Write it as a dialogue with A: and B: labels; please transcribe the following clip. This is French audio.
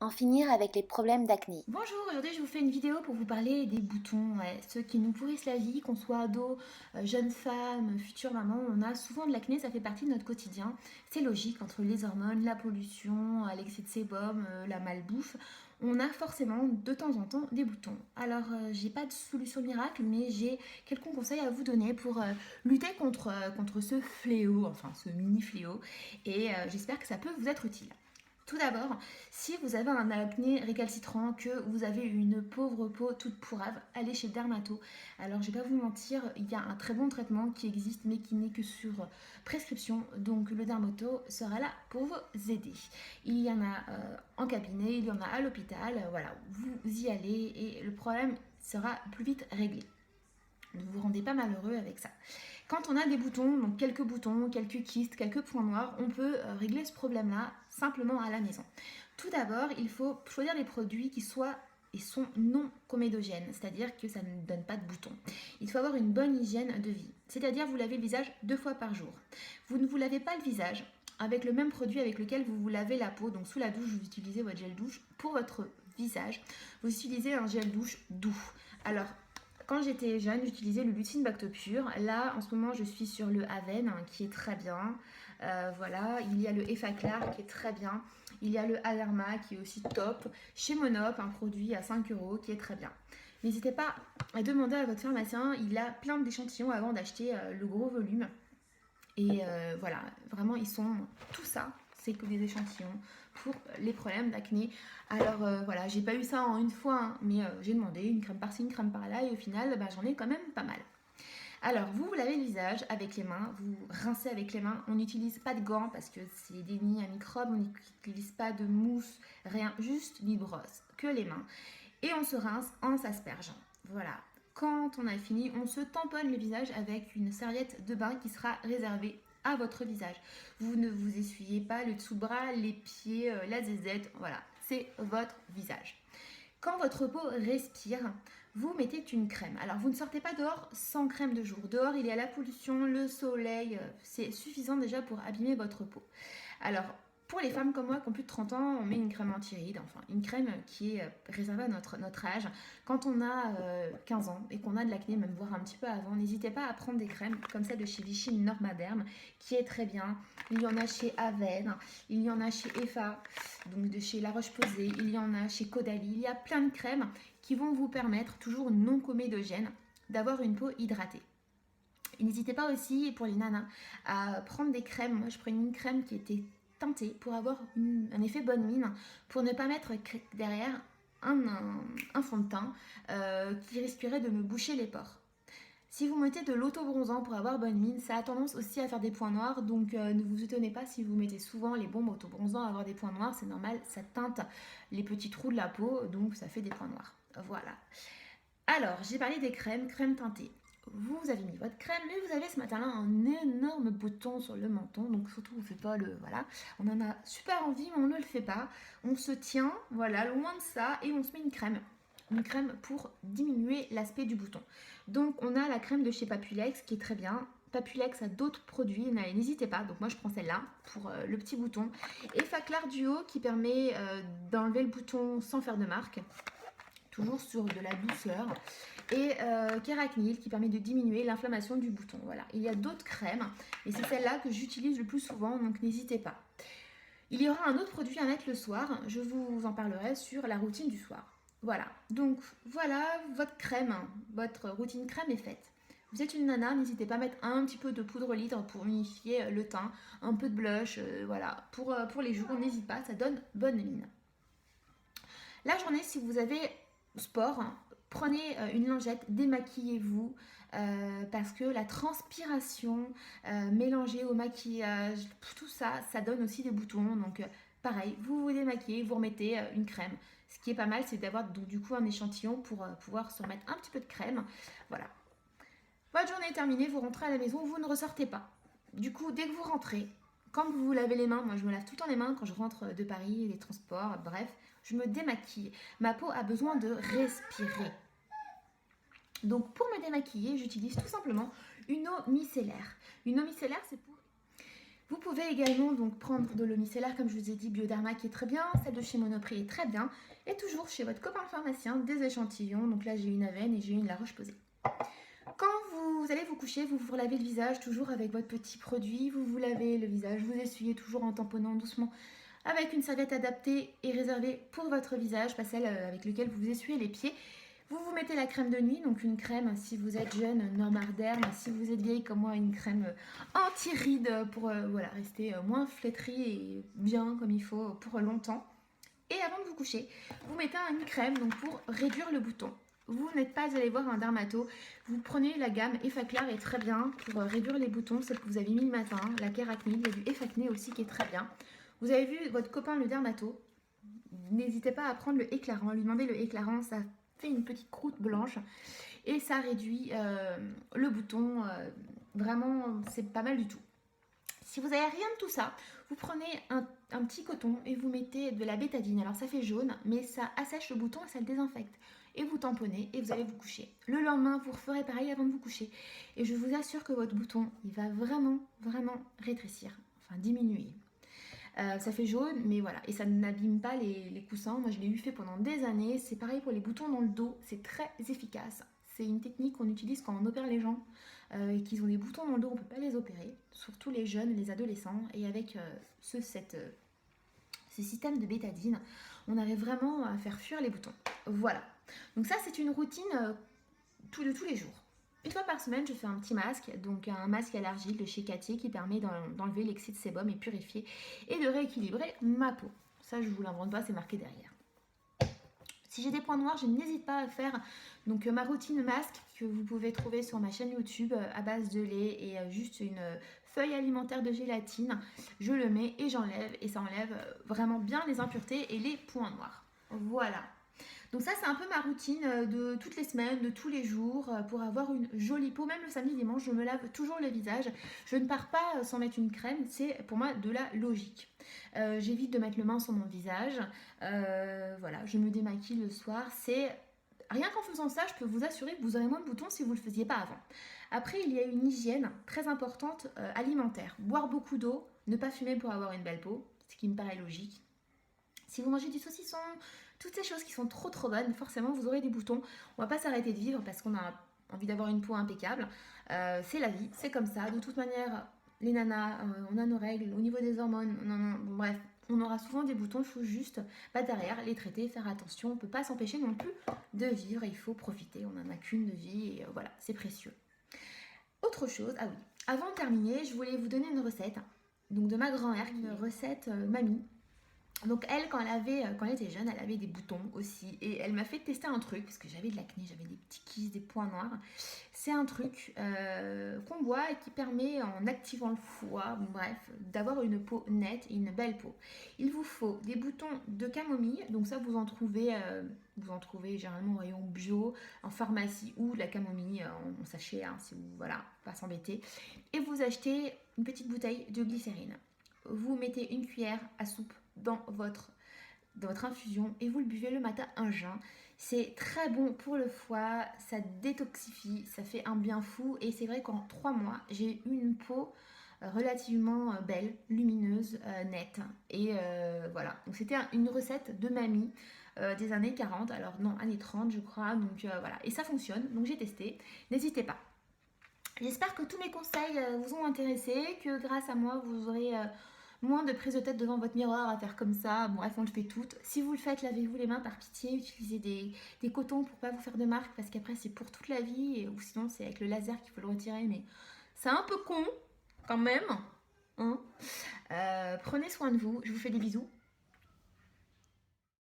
A: En finir avec les problèmes d'acné.
B: Bonjour, aujourd'hui je vous fais une vidéo pour vous parler des boutons, ouais, ceux qui nous pourrissent la vie, qu'on soit ado, jeune femme, future maman, on a souvent de l'acné, ça fait partie de notre quotidien. C'est logique, entre les hormones, la pollution, l'excès de sébum, la malbouffe, on a forcément de temps en temps des boutons. Alors j'ai pas de solution miracle, mais j'ai quelques conseils à vous donner pour lutter contre ce fléau, enfin ce mini fléau, et j'espère que ça peut vous être utile. Tout d'abord, si vous avez un acné récalcitrant, que vous avez une pauvre peau toute pourrave, allez chez le dermato. Alors je vais pas vous mentir, il y a un très bon traitement qui existe mais qui n'est que sur prescription. Donc le dermato sera là pour vous aider. Il y en a en cabinet, il y en a à l'hôpital. Voilà, vous y allez et le problème sera plus vite réglé. Ne vous rendez pas malheureux avec ça. Quand on a des boutons, quelques kystes, quelques points noirs, on peut régler ce problème-là simplement à la maison. Tout d'abord, il faut choisir des produits qui soient et sont non comédogènes, c'est-à-dire que ça ne donne pas de boutons. Il faut avoir une bonne hygiène de vie, c'est-à-dire vous lavez le visage 2 fois par jour. Vous ne vous lavez pas le visage avec le même produit avec lequel vous vous lavez la peau, donc sous la douche, vous utilisez votre gel douche. Pour votre visage, vous utilisez un gel douche doux. Alors, quand j'étais jeune, j'utilisais le Lucine Bactopure. Là, en ce moment, je suis sur le Aven, qui est très bien. Voilà, il y a le Effaclar qui est très bien. Il y a le Aderma qui est aussi top. Chez Monop, un produit à 5 € qui est très bien. N'hésitez pas à demander à votre pharmacien. Il a plein d'échantillons avant d'acheter le gros volume. Et voilà, vraiment, ils sont tout ça. C'est que des échantillons pour les problèmes d'acné. Alors voilà, j'ai pas eu ça en une fois, hein, mais j'ai demandé une crème par-ci, une crème par-là, et au final, bah, j'en ai quand même pas mal. Alors, vous lavez le visage avec les mains, vous rincez avec les mains. On n'utilise pas de gants parce que c'est des nids à microbes, on n'utilise pas de mousse, rien, juste ni de brosse, que les mains. Et on se rince en s'aspergeant. Voilà. Quand on a fini, on se tamponne le visage avec une serviette de bain qui sera réservée à votre visage. Vous ne vous essuyez pas le dessous-bras, les pieds, la zézette, voilà, c'est votre visage. Quand votre peau respire, vous mettez une crème. Alors vous ne sortez pas dehors sans crème de jour. Dehors, il y a la pollution, le soleil, c'est suffisant déjà pour abîmer votre peau. Alors pour les femmes comme moi qui ont plus de 30 ans, on met une crème anti-rides, enfin une crème qui est réservée à notre âge. Quand on a 15 ans et qu'on a de l'acné, même voire un petit peu avant, n'hésitez pas à prendre des crèmes comme celle de chez Vichy Normaderm qui est très bien. Il y en a chez Aven, il y en a chez Effa, donc de chez La Roche-Posay, il y en a chez Caudalie. Il y a plein de crèmes qui vont vous permettre, toujours non comédogènes, d'avoir une peau hydratée. Et n'hésitez pas aussi, pour les nanas, à prendre des crèmes. Moi, je prenais une crème qui était teintée pour avoir un effet bonne mine, pour ne pas mettre derrière un fond de teint qui risquerait de me boucher les pores. Si vous mettez de l'auto-bronzant pour avoir bonne mine, ça a tendance aussi à faire des points noirs, donc ne vous étonnez pas si vous mettez souvent les bombes auto-bronzant à avoir des points noirs, c'est normal, ça teinte les petits trous de la peau, donc ça fait des points noirs. Voilà. Alors, j'ai parlé des crèmes teintées. Vous avez mis votre crème, mais vous avez ce matin-là un énorme bouton sur le menton, donc surtout, on ne fait pas le... Voilà, on en a super envie, mais on ne le fait pas. On se tient, voilà, loin de ça, et on se met une crème. Une crème pour diminuer l'aspect du bouton. Donc, on a la crème de chez Papulex, qui est très bien. Papulex a d'autres produits, n'hésitez pas. Donc, moi, je prends celle-là pour le petit bouton. Et Faclar Duo, qui permet d'enlever le bouton sans faire de marque. Toujours sur de la douceur, et Keragnil qui permet de diminuer l'inflammation du bouton. Voilà. Il y a d'autres crèmes, et c'est celle-là que j'utilise le plus souvent, donc n'hésitez pas. Il y aura un autre produit à mettre le soir, je vous en parlerai sur la routine du soir. Voilà, donc voilà, votre crème, votre routine crème est faite. Vous êtes une nana, n'hésitez pas à mettre un petit peu de poudre litre pour unifier le teint, un peu de blush, voilà. Pour les jours, n'hésitez pas, ça donne bonne mine. La journée, si vous avez sport, prenez une lingette, démaquillez-vous parce que la transpiration mélangée au maquillage, tout ça, ça donne aussi des boutons. Donc pareil, vous vous démaquillez, vous remettez une crème. Ce qui est pas mal, c'est d'avoir donc du coup un échantillon pour pouvoir se remettre un petit peu de crème. Voilà. Votre journée est terminée, vous rentrez à la maison, vous ne ressortez pas. Du coup, dès que vous rentrez, quand vous vous lavez les mains, moi je me lave tout le temps les mains quand je rentre de Paris, les transports, bref, je me démaquille. Ma peau a besoin de respirer. Donc pour me démaquiller, j'utilise tout simplement une eau micellaire. Une eau micellaire, c'est pour Vous pouvez également donc prendre de l'eau micellaire, comme je vous ai dit, Bioderma qui est très bien, celle de chez Monoprix est très bien, et toujours chez votre copain pharmacien, des échantillons. Donc là, j'ai une Avène et j'ai une La Roche-Posay. Quand vous allez vous coucher, vous vous lavez le visage toujours avec votre petit produit, vous vous lavez le visage, vous essuyez toujours en tamponnant doucement avec une serviette adaptée et réservée pour votre visage, pas celle avec laquelle vous vous essuyez les pieds. Vous vous mettez la crème de nuit, donc une crème si vous êtes jeune, Normarderm, si vous êtes vieille comme moi, une crème anti-rides pour voilà, rester moins flétrie et bien comme il faut pour longtemps. Et avant de vous coucher, vous mettez une crème donc pour réduire le bouton. Vous n'êtes pas allé voir un dermato, vous prenez la gamme Effaclar est très bien pour réduire les boutons, celle que vous avez mis le matin, la Kéracnil, il y a du Effacné aussi qui est très bien. Vous avez vu votre copain le dermato, n'hésitez pas à prendre le éclairant, lui demander le éclairant, ça fait une petite croûte blanche et ça réduit le bouton, vraiment c'est pas mal du tout. Si vous n'avez rien de tout ça, vous prenez un petit coton et vous mettez de la bétadine. Alors ça fait jaune, mais ça assèche le bouton et ça le désinfecte. Et vous tamponnez et vous allez vous coucher. Le lendemain, vous referez pareil avant de vous coucher. Et je vous assure que votre bouton, il va vraiment, vraiment rétrécir, enfin diminuer. Ça fait jaune, mais voilà. Et ça n'abîme pas les coussins. Moi, je l'ai eu fait pendant des années. C'est pareil pour les boutons dans le dos. C'est très efficace. C'est une technique qu'on utilise quand on opère les gens et qu'ils ont des boutons dans le dos. On ne peut pas les opérer. Surtout les jeunes, les adolescents. Et avec ce système de bétadine, on arrive vraiment à faire fuir les boutons. Voilà. Donc ça, c'est une routine de tous les jours. Une fois par semaine, je fais un petit masque, donc un masque à l'argile de chez Cathy qui permet d'enlever l'excès de sébum et purifier et de rééquilibrer ma peau. Ça, je ne vous l'invente pas, c'est marqué derrière. Si j'ai des points noirs, je n'hésite pas à faire donc ma routine masque que vous pouvez trouver sur ma chaîne YouTube à base de lait et juste une feuille alimentaire de gélatine. Je le mets et j'enlève et ça enlève vraiment bien les impuretés et les points noirs. Voilà. Donc ça, c'est un peu ma routine de toutes les semaines, de tous les jours, pour avoir une jolie peau. Même le samedi, dimanche, je me lave toujours le visage. Je ne pars pas sans mettre une crème, c'est pour moi de la logique. J'évite de mettre le main sur mon visage. Voilà, je me démaquille le soir. C'est rien qu'en faisant ça, je peux vous assurer que vous aurez moins de boutons si vous ne le faisiez pas avant. Après, il y a une hygiène très importante alimentaire. Boire beaucoup d'eau, ne pas fumer pour avoir une belle peau, ce qui me paraît logique. Si vous mangez du saucisson, toutes ces choses qui sont trop bonnes, forcément vous aurez des boutons. On va pas s'arrêter de vivre parce qu'on a envie d'avoir une peau impeccable. C'est la vie, c'est comme ça. De toute manière, les nanas, on a nos règles au niveau des hormones. Bon, bref, on aura souvent des boutons. Il faut juste derrière les traiter, faire attention. On peut pas s'empêcher non plus de vivre. Il faut profiter. On n'en a qu'une de vie et voilà, c'est précieux. Autre chose, ah oui, avant de terminer, je voulais vous donner une recette. Donc de ma grand-mère, une recette mamie. Donc elle, quand elle était jeune, elle avait des boutons aussi. Et elle m'a fait tester un truc, parce que j'avais de l'acné, j'avais des petits kysses, des points noirs. C'est un truc qu'on boit et qui permet, en activant le foie, bref, d'avoir une peau nette et une belle peau. Il vous faut des boutons de camomille. Donc ça, vous en trouvez généralement au rayon bio, en pharmacie, ou de la camomille en sachet, hein, si vous, voilà, pas s'embêter. Et vous achetez une petite bouteille de glycérine. Vous mettez une cuillère à soupe dans votre infusion et vous le buvez le matin un jeun. C'est très bon pour le foie, ça détoxifie, ça fait un bien fou et c'est vrai qu'en 3 mois, j'ai eu une peau relativement belle, lumineuse, nette et voilà. Donc c'était une recette de mamie des années 40, alors non, années 30 je crois, donc voilà. Et ça fonctionne, donc j'ai testé, n'hésitez pas. J'espère que tous mes conseils vous ont intéressé, que grâce à moi vous aurez moins de prise de tête devant votre miroir à faire comme ça. Bon, bref, on le fait toutes. Si vous le faites, lavez-vous les mains par pitié. Utilisez des cotons pour pas vous faire de marques parce qu'après c'est pour toute la vie. Ou sinon c'est avec le laser qu'il faut le retirer. Mais c'est un peu con quand même. Hein. Prenez soin de vous. Je vous fais des bisous.